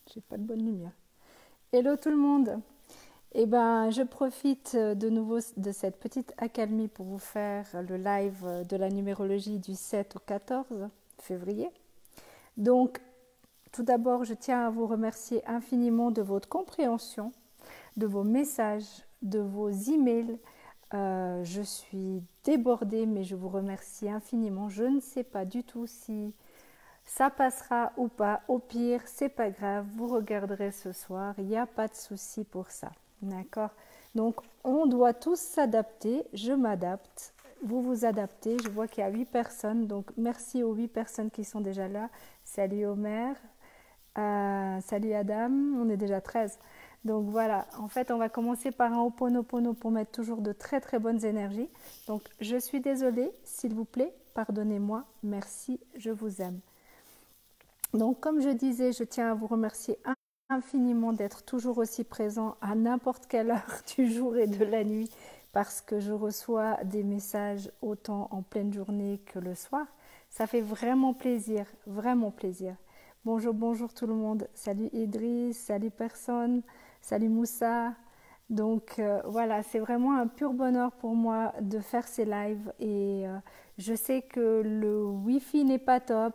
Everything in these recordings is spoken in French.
J'ai pas de bonne lumière. Hello tout le monde. Eh ben, je profite de nouveau de cette petite accalmie pour vous faire le live de la numérologie du 7 au 14 février. Donc, tout d'abord, je tiens à vous remercier infiniment de votre compréhension, de vos messages, de vos emails. Je suis débordée, mais je vous remercie infiniment. Je ne sais pas du tout si ça passera ou pas. Au pire, c'est pas grave. Vous regarderez ce soir. Il n'y a pas de souci pour ça. D'accord? Donc, on doit tous s'adapter. Je m'adapte. Vous vous adaptez. Je vois qu'il y a 8 personnes. Donc, merci aux 8 personnes qui sont déjà là. Salut Omer. Salut Adam. On est déjà 13. Donc voilà, en fait, on va commencer par un Ho'oponopono pour mettre toujours de très très bonnes énergies. Donc, je suis désolée, s'il vous plaît, pardonnez-moi, merci, je vous aime. Donc, comme je disais, je tiens à vous remercier infiniment d'être toujours aussi présent à n'importe quelle heure du jour et de la nuit parce que je reçois des messages autant en pleine journée que le soir. Ça fait vraiment plaisir, vraiment plaisir. Bonjour, bonjour tout le monde. Salut Idriss, salut personne, salut Moussa. Donc voilà, c'est vraiment un pur bonheur pour moi de faire ces lives et je sais que le Wi-Fi n'est pas top,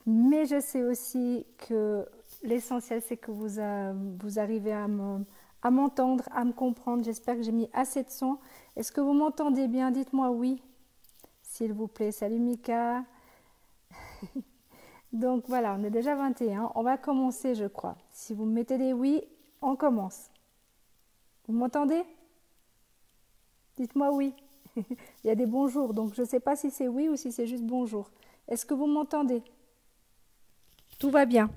mais je sais aussi que l'essentiel c'est que vous arrivez à m'entendre, à me comprendre. J'espère que j'ai mis assez de son. Est-ce que vous m'entendez bien? Dites-moi oui, s'il vous plaît. Salut Mika. Donc voilà, on est déjà 21. On va commencer, je crois. Si vous me mettez des oui, on commence. Vous m'entendez? Dites-moi oui. Il y a des bonjours, donc je ne sais pas si c'est oui ou si c'est juste bonjour. Est-ce que vous m'entendez? Tout va bien.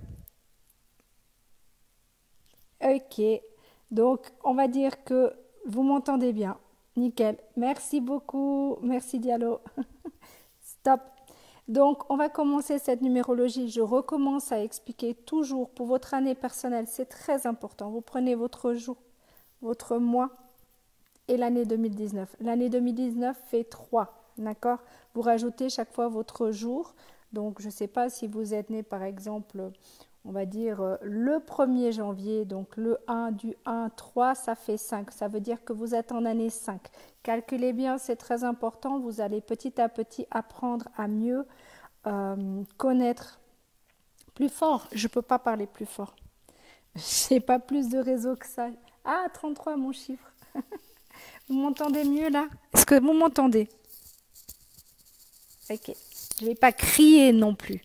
Ok. Donc, on va dire que vous m'entendez bien. Nickel. Merci beaucoup. Merci Diallo. Stop. Donc, on va commencer cette numérologie. Je recommence à expliquer toujours pour votre année personnelle. C'est très important. Vous prenez votre jour, votre mois et l'année 2019. L'année 2019 fait 3, d'accord? Vous rajoutez chaque fois votre jour. Donc, je ne sais pas si vous êtes né, par exemple, on va dire le 1er janvier, donc le 1 du 1, 3, ça fait 5. Ça veut dire que vous êtes en année 5. Calculez bien, c'est très important. Vous allez petit à petit apprendre à mieux connaître plus fort. Je ne peux pas parler plus fort. Je n'ai pas plus de réseau que ça. Ah, 33, mon chiffre. Vous m'entendez mieux là? Est-ce que vous m'entendez? Ok. Je ne vais pas crier non plus.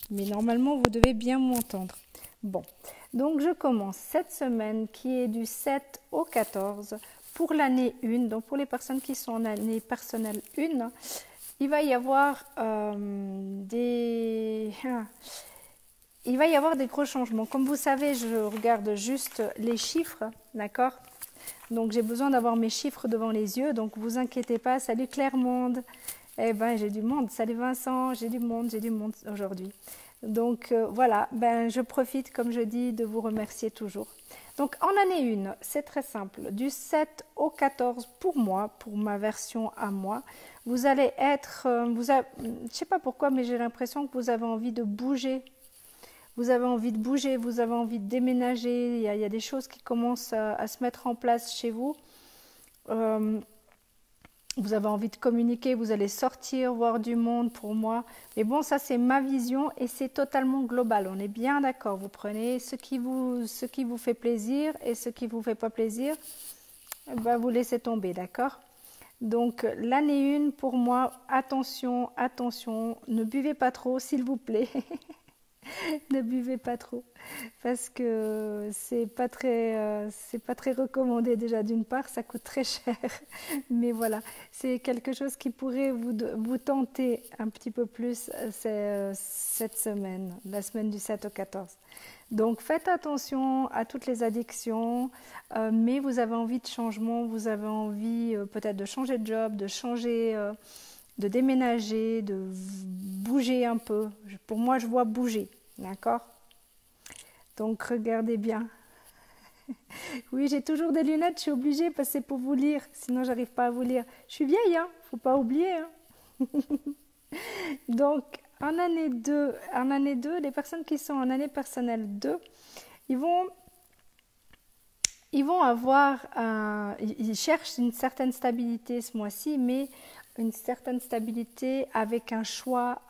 Mais normalement, vous devez bien m'entendre. Bon. Donc, je commence cette semaine qui est du 7 au 14 pour l'année 1. Donc, pour les personnes qui sont en année personnelle 1, il va y avoir il va y avoir des gros changements. Comme vous savez, je regarde juste les chiffres, d'accord? Donc j'ai besoin d'avoir mes chiffres devant les yeux, donc vous inquiétez pas. Salut Clermonde. Eh ben j'ai du monde. Salut Vincent, j'ai du monde aujourd'hui. Donc voilà, ben je profite comme je dis de vous remercier toujours. Donc en année 1, c'est très simple, du 7 au 14 pour moi, pour ma version à moi, vous allez être, je sais pas pourquoi, mais j'ai l'impression que vous avez envie de bouger. Vous avez envie de bouger, vous avez envie de déménager, il y a des choses qui commencent à se mettre en place chez vous. Euh, vous avez envie de communiquer, vous allez sortir, voir du monde pour moi. Mais bon, ça c'est ma vision et c'est totalement global. On est bien d'accord. Vous prenez ce qui vous fait plaisir et ce qui vous fait pas plaisir, ben, vous laissez tomber, d'accord? Donc l'année 1 pour moi, attention, attention, ne buvez pas trop s'il vous plaît. Ne buvez pas trop parce que c'est pas très recommandé déjà d'une part, ça coûte très cher. Mais voilà, c'est quelque chose qui pourrait vous tenter un petit peu plus cette semaine, la semaine du 7 au 14. Donc faites attention à toutes les addictions, mais vous avez envie de changement, vous avez envie peut-être de changer de job, de déménager, de bouger un peu. Pour moi, je vois bouger, d'accord? Donc regardez bien. Oui, j'ai toujours des lunettes, je suis obligée parce que c'est pour vous lire, sinon j'arrive pas à vous lire. Je suis vieille, hein, faut pas oublier, hein. Donc en année 2, les personnes qui sont en année personnelle 2, Ils vont, ils vont avoir, ils cherchent une certaine stabilité ce mois-ci, mais une certaine stabilité avec un choix.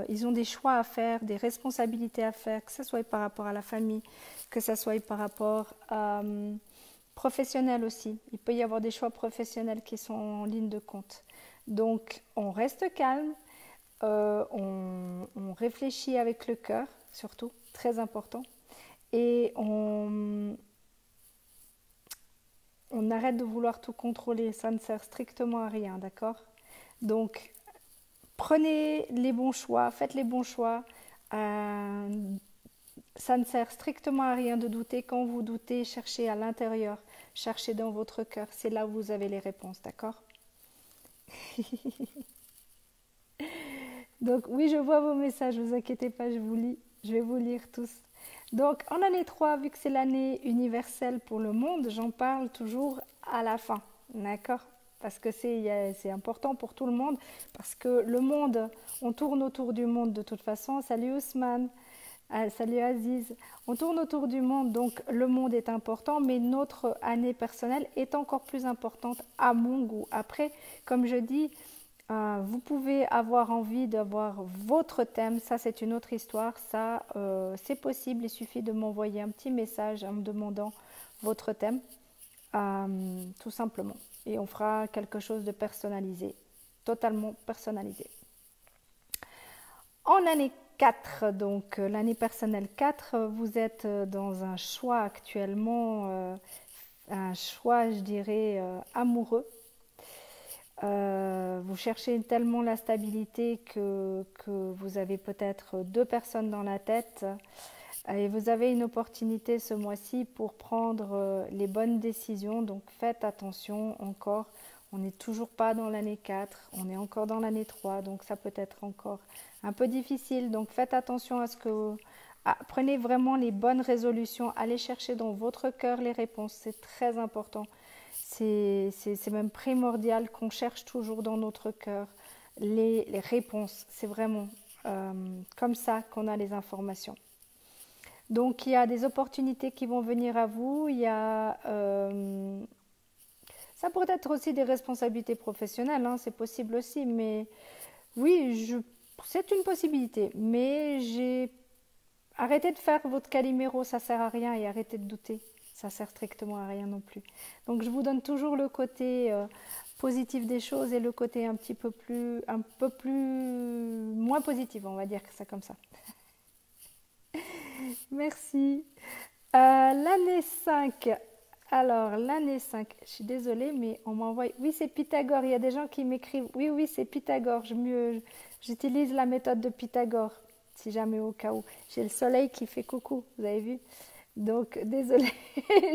Ils ont des choix à faire, des responsabilités à faire, que ce soit par rapport à la famille, que ce soit par rapport professionnel aussi. Il peut y avoir des choix professionnels qui sont en ligne de compte. Donc, on reste calme, on réfléchit avec le cœur, surtout, très important, et on arrête de vouloir tout contrôler, ça ne sert strictement à rien, d'accord? Donc, prenez les bons choix, faites les bons choix. Ça ne sert strictement à rien de douter. Quand vous doutez, cherchez à l'intérieur, cherchez dans votre cœur. C'est là où vous avez les réponses, d'accord? Donc oui, je vois vos messages, ne vous inquiétez pas, je vous lis. Je vais vous lire tous. Donc en année 3, vu que c'est l'année universelle pour le monde, j'en parle toujours à la fin, d'accord? Parce que c'est important pour tout le monde, parce que le monde, on tourne autour du monde de toute façon. Salut Ousmane, salut Aziz. On tourne autour du monde, donc le monde est important, mais notre année personnelle est encore plus importante à mon goût. Après, comme je dis, vous pouvez avoir envie d'avoir votre thème, ça c'est une autre histoire, ça c'est possible, il suffit de m'envoyer un petit message en me demandant votre thème, tout simplement. Et on fera quelque chose de personnalisé, totalement personnalisé. En année 4, donc l'année personnelle 4, vous êtes dans un choix actuellement, un choix je dirais amoureux. Vous cherchez tellement la stabilité que vous avez peut-être 2 personnes dans la tête et vous avez une opportunité ce mois-ci pour prendre les bonnes décisions. Donc faites attention encore, on n'est toujours pas dans l'année 4, on est encore dans l'année 3, donc ça peut être encore un peu difficile. Donc faites attention à ce que... prenez vraiment les bonnes résolutions, allez chercher dans votre cœur les réponses, c'est très important. C'est même primordial qu'on cherche toujours dans notre cœur les réponses. C'est vraiment comme ça qu'on a les informations. Donc, il y a des opportunités qui vont venir à vous. Il y a, ça pourrait être aussi des responsabilités professionnelles, hein, c'est possible aussi. Mais oui, c'est une possibilité. Mais arrêtez de faire votre Calimero, ça ne sert à rien et arrêtez de douter. Ça sert strictement à rien non plus. Donc je vous donne toujours le côté positif des choses et le côté un peu plus moins positif, on va dire ça comme ça. Merci. L'année 5. Alors, l'année 5, je suis désolée, mais on m'envoie... Oui, c'est Pythagore. Il y a des gens qui m'écrivent. Oui, oui, c'est Pythagore. J'utilise la méthode de Pythagore, si jamais au cas où. J'ai le soleil qui fait coucou, vous avez vu? Donc, désolée,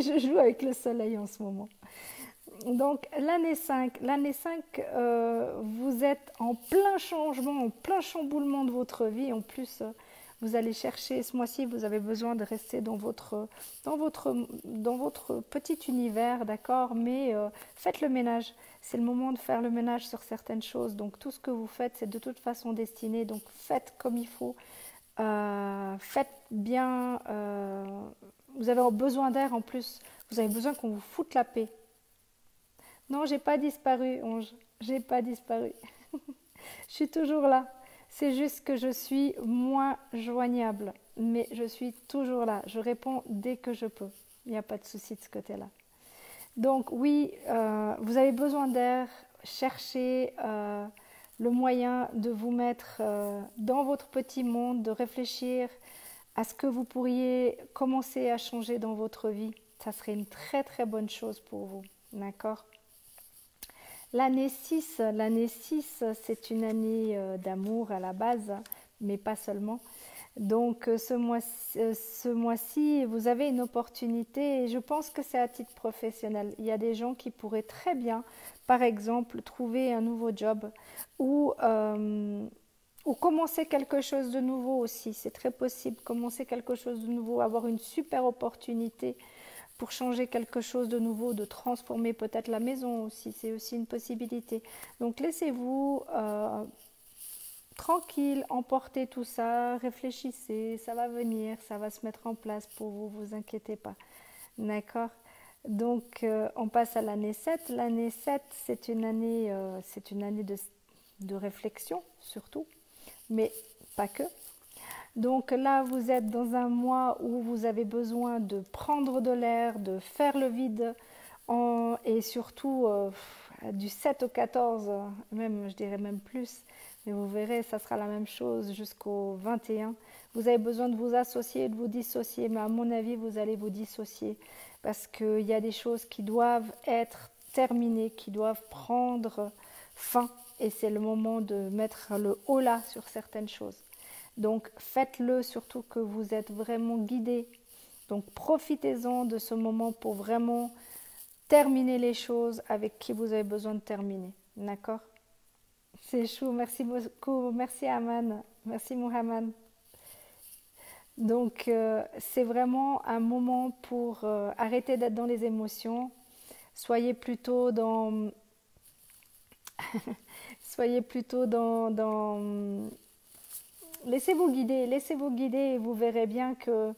je joue avec le soleil en ce moment. Donc, l'année 5, vous êtes en plein changement, en plein chamboulement de votre vie. En plus, vous allez chercher, ce mois-ci, vous avez besoin de rester dans votre petit univers, d'accord? Mais faites le ménage. C'est le moment de faire le ménage sur certaines choses. Donc, tout ce que vous faites, c'est de toute façon destiné. Donc, faites comme il faut. Faites bien, vous avez besoin d'air en plus, vous avez besoin qu'on vous foute la paix. Non, j'ai pas disparu, Onge, j'ai pas disparu. Je suis toujours là. C'est juste que je suis moins joignable, mais je suis toujours là. Je réponds dès que je peux. Il n'y a pas de souci de ce côté-là. Donc oui, vous avez besoin d'air. Cherchez le moyen de vous mettre dans votre petit monde, de réfléchir à ce que vous pourriez commencer à changer dans votre vie. Ça serait une très très bonne chose pour vous, d'accord? L'année 6, c'est une année d'amour à la base, mais pas seulement. Donc ce mois-ci, vous avez une opportunité et je pense que c'est à titre professionnel. Il y a des gens qui pourraient très bien, par exemple, trouver un nouveau job ou commencer quelque chose de nouveau aussi. C'est très possible, commencer quelque chose de nouveau, avoir une super opportunité pour changer quelque chose de nouveau, de transformer peut-être la maison aussi. C'est aussi une possibilité. Donc laissez-vous tranquille, emportez tout ça, réfléchissez, ça va venir, ça va se mettre en place pour vous, vous inquiétez pas. D'accord? Donc, on passe à l'année 7. L'année 7, c'est une année de réflexion, surtout, mais pas que. Donc là, vous êtes dans un mois où vous avez besoin de prendre de l'air, de faire le vide, et surtout du 7 au 14, même, je dirais même plus, mais vous verrez, ça sera la même chose jusqu'au 21. Vous avez besoin de vous associer, de vous dissocier, mais à mon avis, vous allez vous dissocier parce qu'il y a des choses qui doivent être terminées, qui doivent prendre fin, et c'est le moment de mettre le haut là sur certaines choses. Donc faites-le, surtout que vous êtes vraiment guidé. Donc profitez-en de ce moment pour vraiment terminer les choses avec qui vous avez besoin de terminer. D'accord? C'est chou, merci beaucoup. Merci Aman. Merci Mohamed. Donc c'est vraiment un moment pour arrêter d'être dans les émotions. Soyez plutôt dans... Soyez plutôt dans... Laissez-vous guider et vous verrez bien que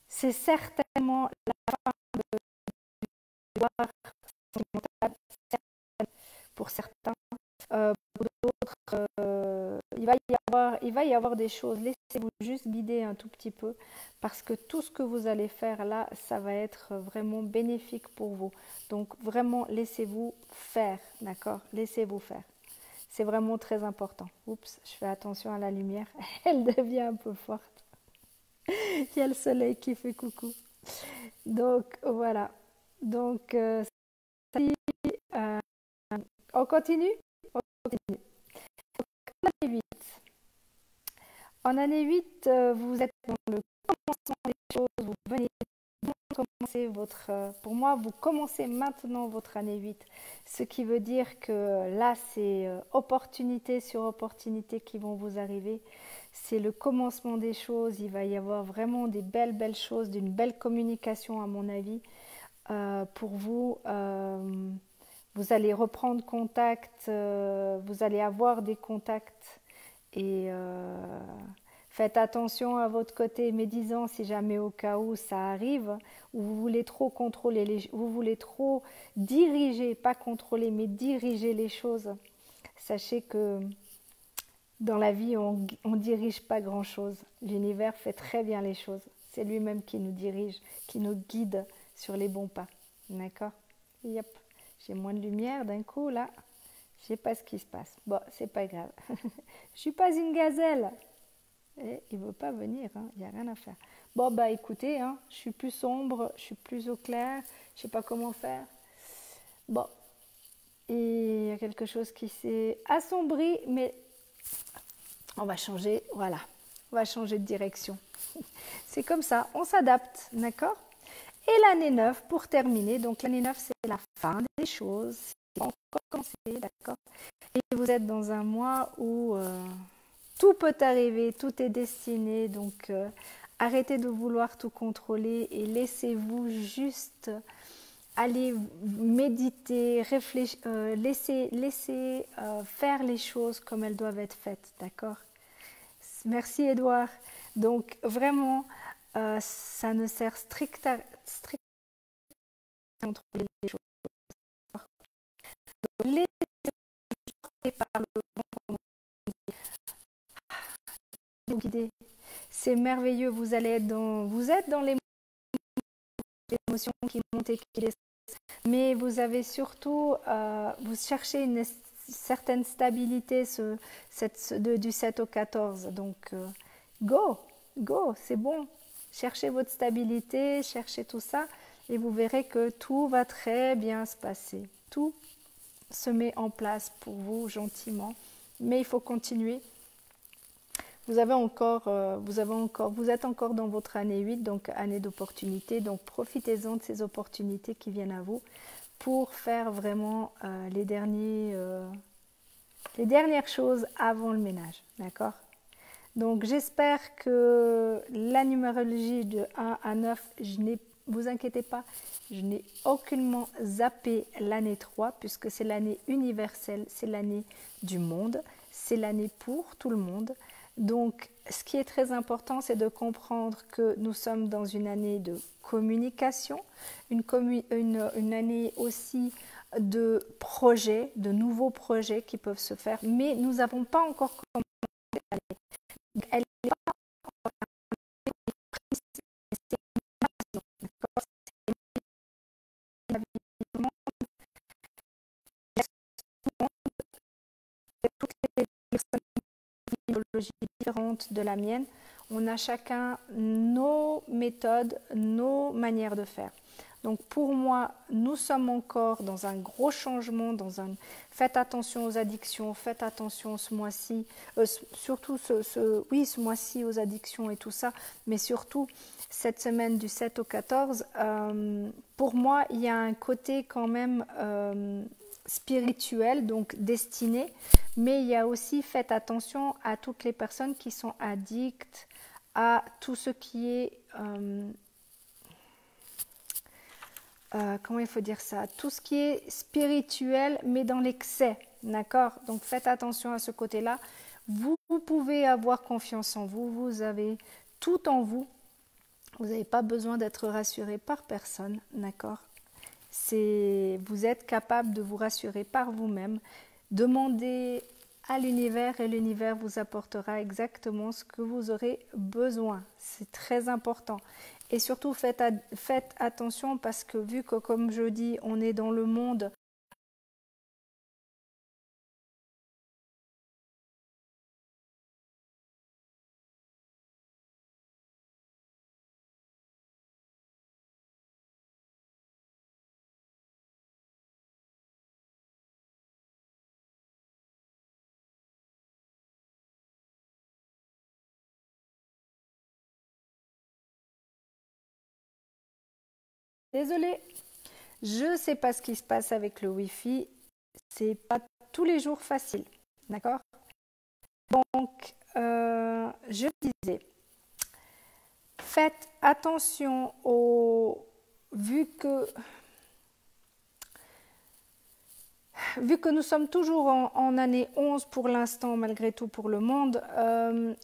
c'est certainement la fin de l'histoire sentimentale pour certains. Pour d'autres, il va y avoir des choses. Laissez-vous juste guider un tout petit peu parce que tout ce que vous allez faire là, ça va être vraiment bénéfique pour vous. Donc vraiment, laissez-vous faire, d'accord? Laissez-vous faire. C'est vraiment très important. Oups, je fais attention à la lumière. Elle devient un peu forte. Il y a le soleil qui fait coucou. Donc voilà. Donc euh, on continue. On continue. En année 8, vous êtes dans le commencement des choses. Vous venez de commencer pour moi, vous commencez maintenant votre année 8. Ce qui veut dire que là, c'est opportunité sur opportunité qui vont vous arriver. C'est le commencement des choses. Il va y avoir vraiment des belles choses, d'une belle communication à mon avis. Pour vous, vous allez reprendre contact, vous allez avoir des contacts et faites attention à votre côté médisant si jamais au cas où ça arrive, où vous voulez trop contrôler, vous voulez trop diriger, pas contrôler, mais diriger les choses. Sachez que dans la vie, on ne dirige pas grand-chose. L'univers fait très bien les choses. C'est lui-même qui nous dirige, qui nous guide sur les bons pas. D'accord? Yep. J'ai moins de lumière d'un coup, là. Je sais pas ce qui se passe. Bon, c'est pas grave. Je suis pas une gazelle. Et il veut pas venir, hein. Il n'y a rien à faire. Bon, bah écoutez, hein, je suis plus sombre, je suis plus au clair. Je sais pas comment faire. Bon. Et il y a quelque chose qui s'est assombri, mais on va changer, voilà. On va changer de direction. C'est comme ça, on s'adapte, d'accord? Et l'année 9, pour terminer, donc l'année 9, c'est la fin des choses, c'est encore commencé, d'accord? Et vous êtes dans un mois où tout peut arriver, tout est destiné, donc arrêtez de vouloir tout contrôler et laissez-vous juste aller méditer, réfléchir, laissez faire les choses comme elles doivent être faites, d'accord? Merci Edouard. Donc vraiment, ça ne sert strictement à contrôler les choses. Donc, laissez par le vent guider. C'est merveilleux. Vous êtes dans les émotions qui montent et qui descendent. Mais vous avez surtout, vous cherchez une certaine stabilité du 7 au 14. Donc, go, c'est bon. Cherchez votre stabilité, cherchez tout ça et vous verrez que tout va très bien se passer. Tout se met en place pour vous gentiment, mais il faut continuer. Vous êtes encore dans votre année 8, donc année d'opportunité. Donc profitez-en de ces opportunités qui viennent à vous pour faire vraiment les dernières choses avant le ménage. D'accord? Donc j'espère que la numérologie de 1 à 9, vous inquiétez pas, je n'ai aucunement zappé l'année 3 puisque c'est l'année universelle, c'est l'année du monde. c'est l'année pour tout le monde. Donc, ce qui est très important, c'est de comprendre que nous sommes dans une année de communication, une année aussi de projets, de nouveaux projets qui peuvent se faire, mais nous n'avons pas encore commencé l'année. Elle n'est pas toutes les personnes différentes de la mienne. On a chacun nos méthodes, nos manières de faire. Donc pour moi, nous sommes encore dans un gros changement, faites attention aux addictions, faites attention ce mois-ci, surtout ce mois-ci aux addictions et tout ça, mais surtout cette semaine du 7 au 14, pour moi, il y a un côté quand même spirituel, donc destiné, mais il y a aussi, faites attention à toutes les personnes qui sont addictes à tout ce qui est... comment il faut dire ça, tout ce qui est spirituel mais dans l'excès, d'accord? Donc faites attention à ce côté-là. Vous pouvez avoir confiance en vous, vous avez tout en vous, vous n'avez pas besoin d'être rassuré par personne, d'accord? Vous êtes capable de vous rassurer par vous-même. Demandez à l'univers et l'univers vous apportera exactement ce que vous aurez besoin. C'est très important. Et surtout, faites attention parce que vu que, comme je dis, on est dans le monde désolée, je ne sais pas ce qui se passe avec le Wi-Fi, c'est pas tous les jours facile, d'accord? Donc, je disais, faites attention vu que nous sommes toujours en année 11 pour l'instant, malgré tout pour le monde,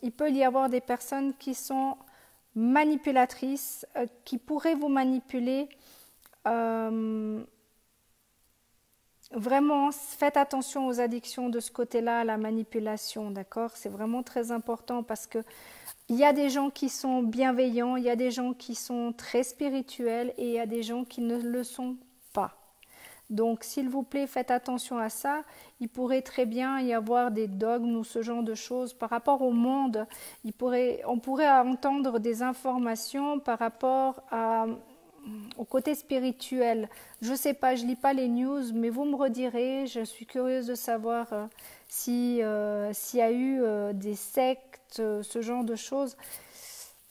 il peut y avoir des personnes qui sont manipulatrices, qui pourraient vous manipuler. Vraiment, faites attention aux addictions de ce côté-là, à la manipulation, d'accord? C'est vraiment très important parce que il y a des gens qui sont bienveillants, il y a des gens qui sont très spirituels et il y a des gens qui ne le sont pas. Donc, s'il vous plaît, faites attention à ça. Il pourrait très bien y avoir des dogmes ou ce genre de choses par rapport au monde. On pourrait entendre des informations par rapport au côté spirituel. Je ne sais pas, je ne lis pas les news, mais vous me redirez. Je suis curieuse de savoir s'il y a eu des sectes, ce genre de choses.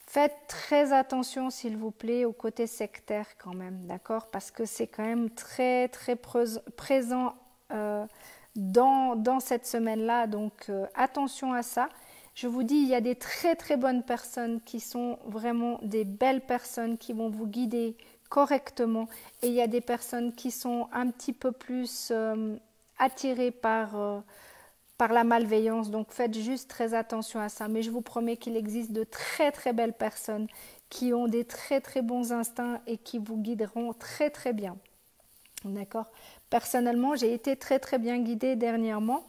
Faites très attention, s'il vous plaît, au côté sectaire quand même, d'accord? Parce que c'est quand même très, très présent dans cette semaine-là. Donc, attention à ça. Je vous dis, il y a des très, très bonnes personnes qui sont vraiment des belles personnes qui vont vous guider correctement. Et il y a des personnes qui sont un petit peu plus attirées par la malveillance, donc faites juste très attention à ça. Mais je vous promets qu'il existe de très très belles personnes qui ont des très très bons instincts et qui vous guideront très très bien. D'accord? Personnellement, j'ai été très très bien guidée dernièrement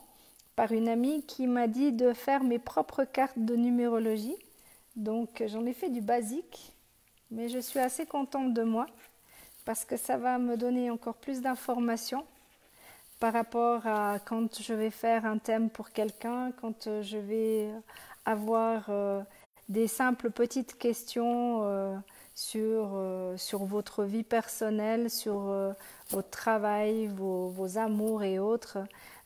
par une amie qui m'a dit de faire mes propres cartes de numérologie. Donc j'en ai fait du basique, mais je suis assez contente de moi parce que ça va me donner encore plus d'informations par rapport à quand je vais faire un thème pour quelqu'un, quand je vais avoir des simples petites questions sur votre vie personnelle, sur votre travail, vos amours et autres.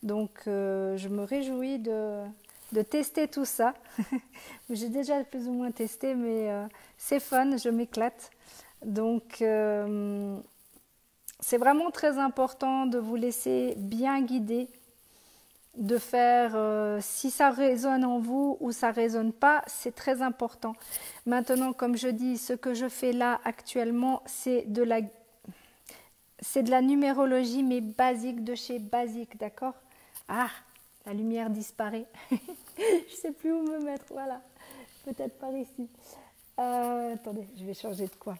Donc je me réjouis de tester tout ça. J'ai déjà plus ou moins testé, mais c'est fun, je m'éclate. Donc c'est vraiment très important de vous laisser bien guider, de faire si ça résonne en vous ou ça résonne pas, c'est très important. Maintenant, comme je dis, ce que je fais là actuellement, c'est de la numérologie, mais basique de chez basique, d'accord? Ah, La lumière disparaît. Je sais plus où me mettre, voilà. Peut-être par ici. Attendez, je vais changer de coin.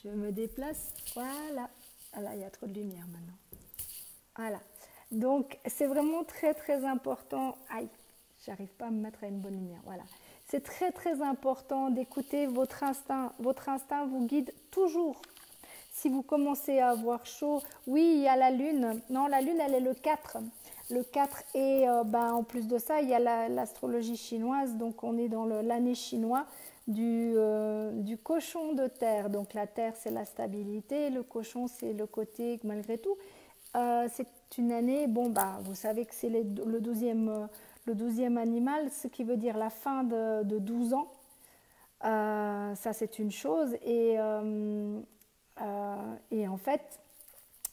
Je me déplace, voilà. Ah là, il y a trop de lumière maintenant. Voilà. Donc, c'est vraiment très, très important. Aïe, j'arrive pas à me mettre à une bonne lumière. Voilà. C'est très, très important d'écouter votre instinct. Votre instinct vous guide toujours. Si vous commencez à avoir chaud, oui, il y a la lune. Non, la lune, elle est le 4. Le 4 et en plus de ça, il y a l'astrologie chinoise. Donc, on est dans l'année chinoise du cochon de terre. Donc, la terre, c'est la stabilité. Le cochon, c'est le côté, malgré tout. C'est une année, vous savez que c'est le 12e animal, ce qui veut dire la fin de 12 ans. Ça, c'est une chose. Et en fait,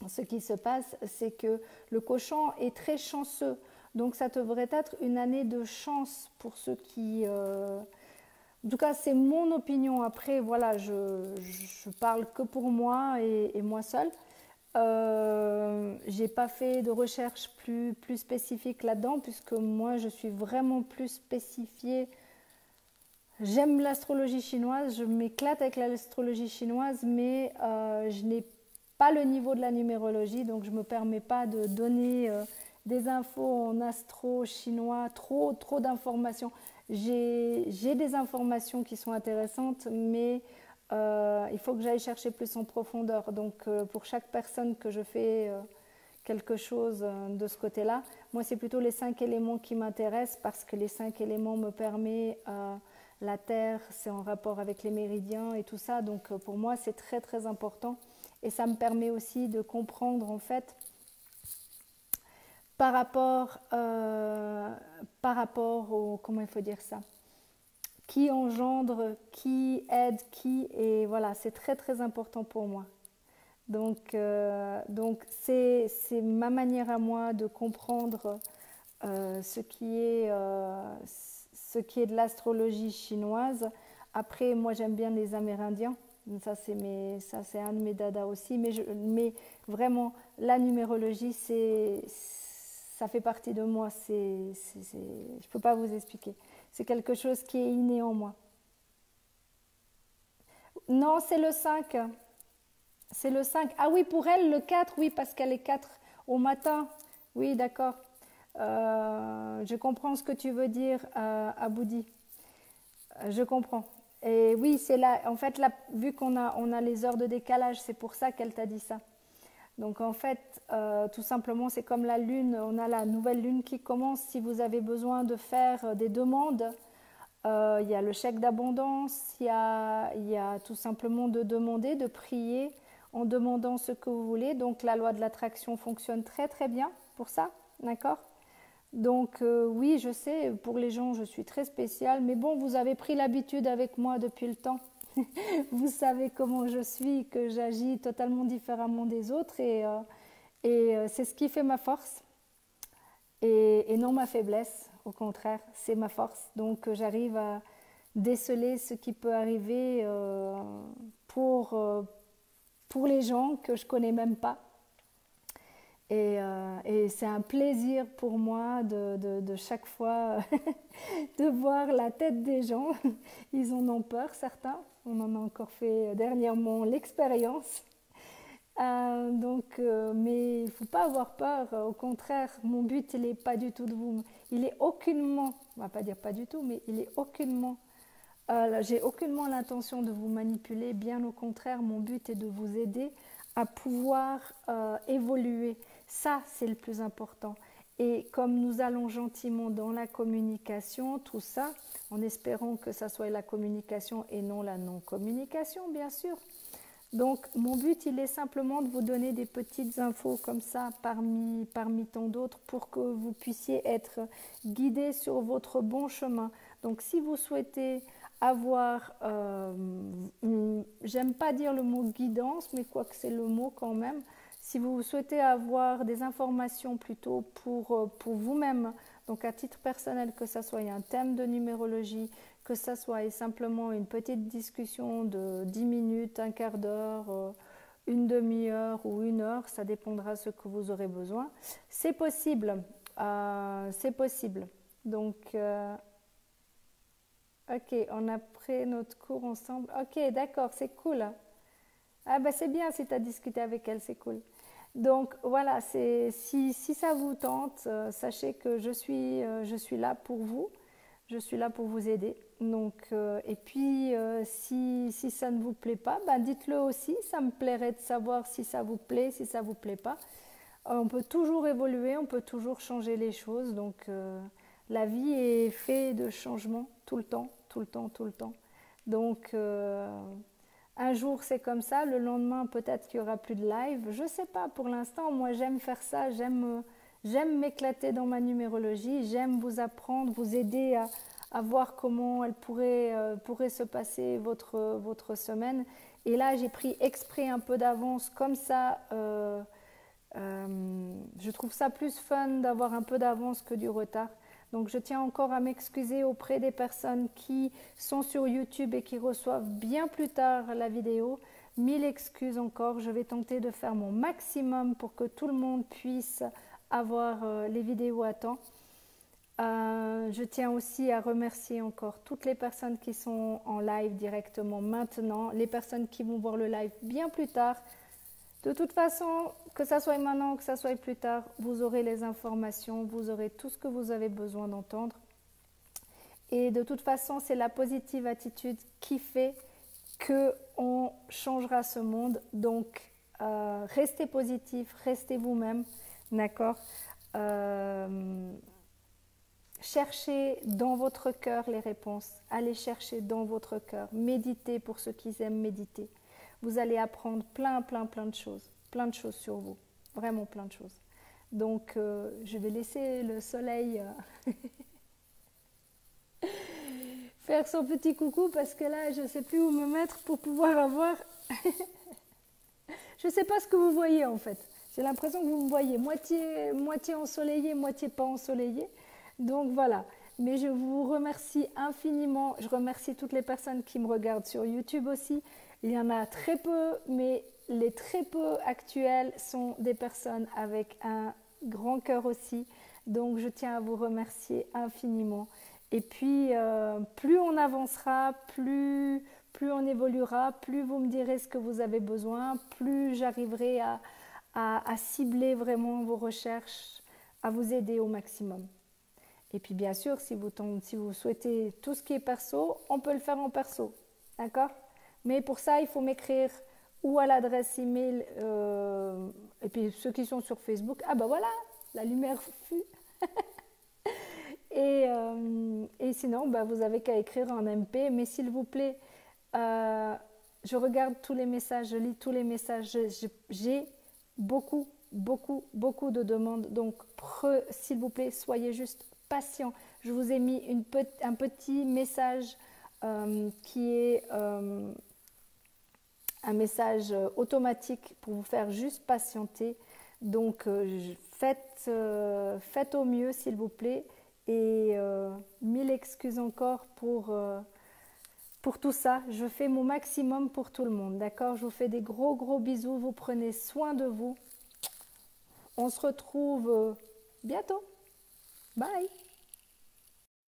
ce qui se passe, c'est que le cochon est très chanceux. Donc, ça devrait être une année de chance pour ceux qui... En tout cas, c'est mon opinion. Après, voilà, je parle que pour moi et moi seule. J'ai pas fait de recherche plus spécifique là-dedans, puisque moi, je suis vraiment plus spécifiée. J'aime l'astrologie chinoise, je m'éclate avec l'astrologie chinoise, mais je n'ai pas le niveau de la numérologie, donc je ne me permets pas de donner des infos en astro chinois, trop d'informations. J'ai des informations qui sont intéressantes, mais il faut que j'aille chercher plus en profondeur. Donc pour chaque personne que je fais quelque chose de ce côté-là, moi c'est plutôt les 5 éléments qui m'intéressent, parce que les 5 éléments me permettent... la Terre, c'est en rapport avec les méridiens et tout ça. Donc pour moi, c'est très très important. Et ça me permet aussi de comprendre en fait par rapport au... Comment il faut dire ça? Qui engendre, qui aide, qui... Et voilà, c'est très très important pour moi. Donc c'est ma manière à moi de comprendre ce qui est de l'astrologie chinoise. Après, moi j'aime bien les Amérindiens, ça c'est un de mes dadas aussi, mais vraiment la numérologie, ça fait partie de moi, je ne peux pas vous expliquer, c'est quelque chose qui est inné en moi. Non, c'est le 5. C'est le 5. Ah oui, pour elle, le 4, oui, parce qu'elle est 4 au matin. Oui, d'accord. Je comprends ce que tu veux dire, Aboudi. Je comprends. Et oui, c'est là, en fait, là, vu qu'on a les heures de décalage, c'est pour ça qu'elle t'a dit ça. Donc, en fait, tout simplement, c'est comme la lune, on a la nouvelle lune qui commence. Si vous avez besoin de faire des demandes, il y a le chèque d'abondance, il y a tout simplement de demander, de prier en demandant ce que vous voulez. Donc, la loi de l'attraction fonctionne très, très bien pour ça, d'accord ? Donc oui, je sais, pour les gens, je suis très spéciale, mais bon, vous avez pris l'habitude avec moi depuis le temps. Vous savez comment je suis, que j'agis totalement différemment des autres, et c'est ce qui fait ma force, et non ma faiblesse, au contraire, c'est ma force. Donc j'arrive à déceler ce qui peut arriver pour les gens que je connais même pas. Et c'est un plaisir pour moi de chaque fois de voir la tête des gens. Ils en ont peur, certains. On en a encore fait dernièrement l'expérience. Mais il ne faut pas avoir peur. Au contraire, mon but, il n'est pas du tout de vous... Il est aucunement, on ne va pas dire pas du tout, mais il est aucunement... j'ai aucunement l'intention de vous manipuler. Bien au contraire, mon but est de vous aider à pouvoir évoluer. Ça, c'est le plus important. Et comme nous allons gentiment dans la communication, tout ça, en espérant que ça soit la communication et non la non-communication, bien sûr. Donc, mon but, il est simplement de vous donner des petites infos comme ça, parmi tant d'autres, pour que vous puissiez être guidés sur votre bon chemin. Donc, si vous souhaitez avoir, j'aime pas dire le mot guidance, mais quoique c'est le mot quand même, si vous souhaitez avoir des informations plutôt pour vous-même, donc à titre personnel, que ça soit un thème de numérologie, que ça soit simplement une petite discussion de 10 minutes, un quart d'heure, une demi-heure ou une heure, ça dépendra de ce que vous aurez besoin. C'est possible, c'est possible. Donc, ok, on a pris notre cours ensemble. Ok, d'accord, c'est cool. Ah bah c'est bien si tu as discuté avec elle, c'est cool. Donc voilà, si ça vous tente, sachez que je suis là pour vous. Je suis là pour vous aider. Donc, et puis, si ça ne vous plaît pas, ben dites-le aussi. Ça me plairait de savoir si ça vous plaît, si ça vous plaît pas. On peut toujours évoluer, on peut toujours changer les choses. Donc, la vie est faite de changements tout le temps, tout le temps, tout le temps. Donc, un jour c'est comme ça, le lendemain peut-être qu'il y aura plus de live. Je sais pas. Pour l'instant, moi j'aime faire ça, j'aime m'éclater dans ma numérologie, j'aime vous apprendre, vous aider à voir comment elle pourrait se passer votre semaine. Et là, j'ai pris exprès un peu d'avance, comme ça, je trouve ça plus fun d'avoir un peu d'avance que du retard. Donc je tiens encore à m'excuser auprès des personnes qui sont sur YouTube et qui reçoivent bien plus tard la vidéo. Mille excuses encore, je vais tenter de faire mon maximum pour que tout le monde puisse avoir les vidéos à temps. Je tiens aussi à remercier encore toutes les personnes qui sont en live directement maintenant, les personnes qui vont voir le live bien plus tard. De toute façon, que ça soit maintenant, que ça soit plus tard, vous aurez les informations, vous aurez tout ce que vous avez besoin d'entendre. Et de toute façon, c'est la positive attitude qui fait qu'on changera ce monde. Donc, restez positif, restez vous-même, d'accord? Cherchez dans votre cœur les réponses. Allez chercher dans votre cœur. Méditez pour ceux qui aiment méditer. Vous allez apprendre plein de choses. Plein de choses sur vous. Vraiment plein de choses. Donc, je vais laisser le soleil faire son petit coucou parce que là, je ne sais plus où me mettre pour pouvoir avoir... Je ne sais pas ce que vous voyez en fait. J'ai l'impression que vous me voyez moitié ensoleillé, moitié pas ensoleillé. Donc voilà, mais je vous remercie infiniment. Je remercie toutes les personnes qui me regardent sur YouTube aussi. Il y en a très peu, mais les très peu actuels sont des personnes avec un grand cœur aussi. Donc je tiens à vous remercier infiniment. Et puis, plus on avancera, plus on évoluera, plus vous me direz ce que vous avez besoin, plus j'arriverai à cibler vraiment vos recherches, à vous aider au maximum. Et puis bien sûr, si vous souhaitez tout ce qui est perso, on peut le faire en perso, d'accord? Mais pour ça, il faut m'écrire ou à l'adresse email, et puis ceux qui sont sur Facebook, ah ben voilà, la lumière fut. Et sinon, bah, vous avez qu'à écrire en MP, mais s'il vous plaît, je regarde tous les messages, je lis tous les messages, j'ai beaucoup de demandes, donc s'il vous plaît, soyez juste patient. Je vous ai mis un petit message qui est un message automatique pour vous faire juste patienter. Donc faites au mieux s'il vous plaît et mille excuses encore pour tout ça. Je fais mon maximum pour tout le monde, d'accord? Je vous fais des gros bisous, vous prenez soin de vous. On se retrouve bientôt. Bye!